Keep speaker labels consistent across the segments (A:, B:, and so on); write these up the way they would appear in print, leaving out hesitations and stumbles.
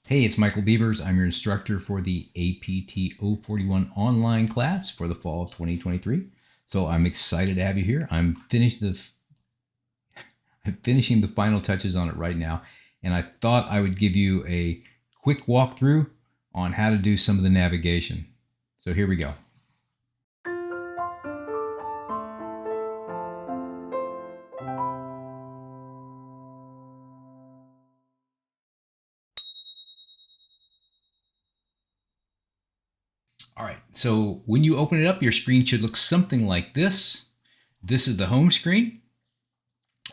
A: Hey, it's Michael Beavers. I'm your instructor for the APT 041 online class for the fall of 2023. So I'm excited to have you here. I'm finishing the final touches on it right now, and I thought I would give you a quick walkthrough on how to do some of the navigation. So here we go. All right, so when you open it up, your screen should look something like this. This is the home screen.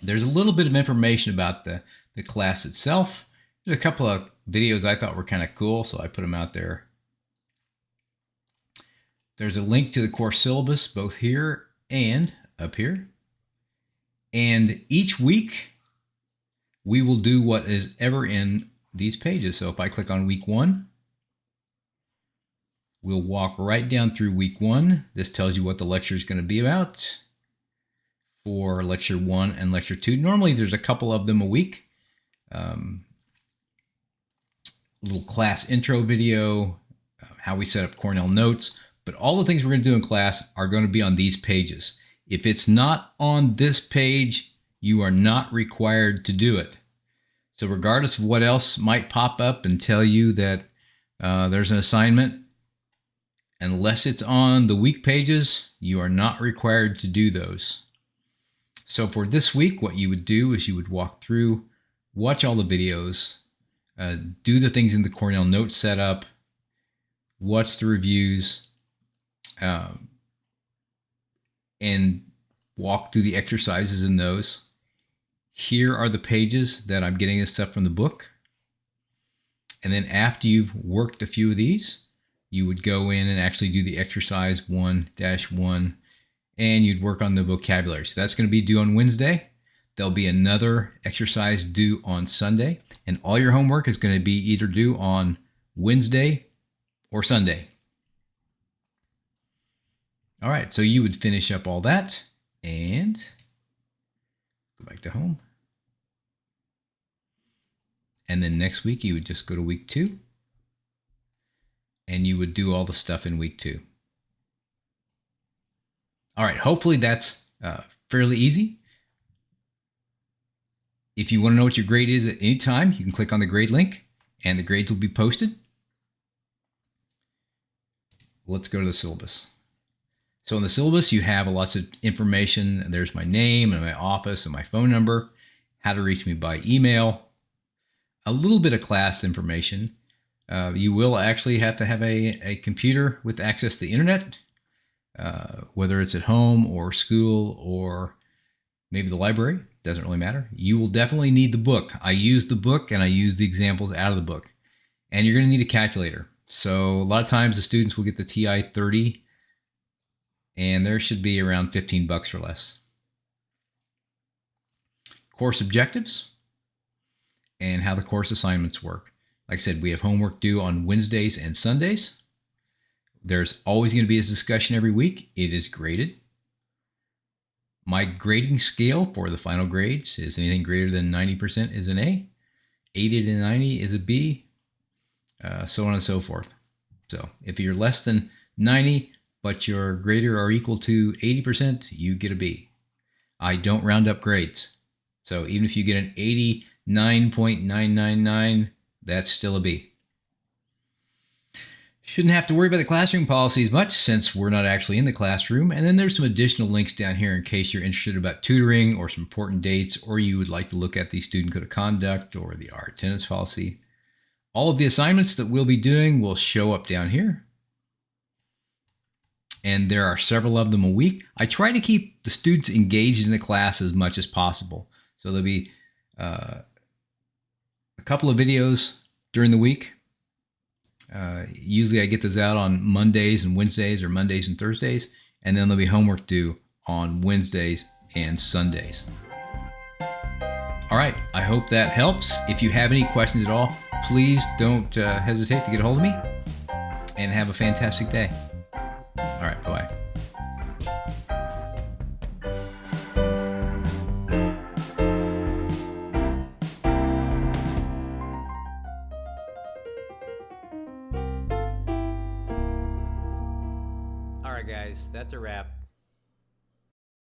A: There's a little bit of information about the class itself. There's a couple of videos I thought were kind of cool, so I put them out there. There's a link to the course syllabus both here and up here. And each week, we will do what is ever in these pages. So if I click on week 1, we'll walk right down through week 1. This tells you what the lecture is going to be about for lecture 1 and lecture 2. Normally there's a couple of them a week. Little class intro video, how we set up Cornell Notes, but all the things we're going to do in class are going to be on these pages. If it's not on this page, you are not required to do it. So regardless of what else might pop up and tell you that there's an assignment, unless it's on the week pages, you are not required to do those. So for this week, what you would do is you would walk through, watch all the videos, do the things in the Cornell Notes setup, watch the reviews, and walk through the exercises in those. Here are the pages that I'm getting this stuff from the book. And then after you've worked a few of these, you would go in and actually do the exercise 1-1, and you'd work on the vocabulary. So that's going to be due on Wednesday. There'll be another exercise due on Sunday, and all your homework is going to be either due on Wednesday or Sunday. All right, so you would finish up all that and go back to home. And then next week, you would just go to week 2, and you would do all the stuff in week 2. All right, hopefully that's fairly easy. If you want to know what your grade is at any time, you can click on the grade link and the grades will be posted. Let's go to the syllabus. So in the syllabus, you have lots of information. There's my name and my office and my phone number, how to reach me by email, a little bit of class information. You will actually have to have a computer with access to the internet, whether it's at home or school or maybe the library. Doesn't really matter. You will definitely need the book. I use the book and I use the examples out of the book. And you're going to need a calculator. So a lot of times the students will get the TI-30 and there should be around 15 bucks or less. Course objectives and how the course assignments work. Like I said, we have homework due on Wednesdays and Sundays. There's always going to be a discussion every week. It is graded. My grading scale for the final grades is anything greater than 90% is an A, 80 to 90 is a B, so on and so forth. So if you're less than 90, but you're greater or equal to 80%, you get a B. I don't round up grades. So even if you get an 89.999, that's still a B. Shouldn't have to worry about the classroom policies much since we're not actually in the classroom. And then there's some additional links down here in case you're interested about tutoring or some important dates, or you would like to look at the student code of conduct or the our attendance policy. All of the assignments that we'll be doing will show up down here. And there are several of them a week. I try to keep the students engaged in the class as much as possible. So there'll be a couple of videos during the week. Usually I get those out on Mondays and Wednesdays or Mondays and Thursdays, and then there'll be homework due on Wednesdays and Sundays. All right, I hope that helps. If you have any questions at all, please don't hesitate to get a hold of me, and have a fantastic day. All right, bye-bye. right, guys, that's a wrap.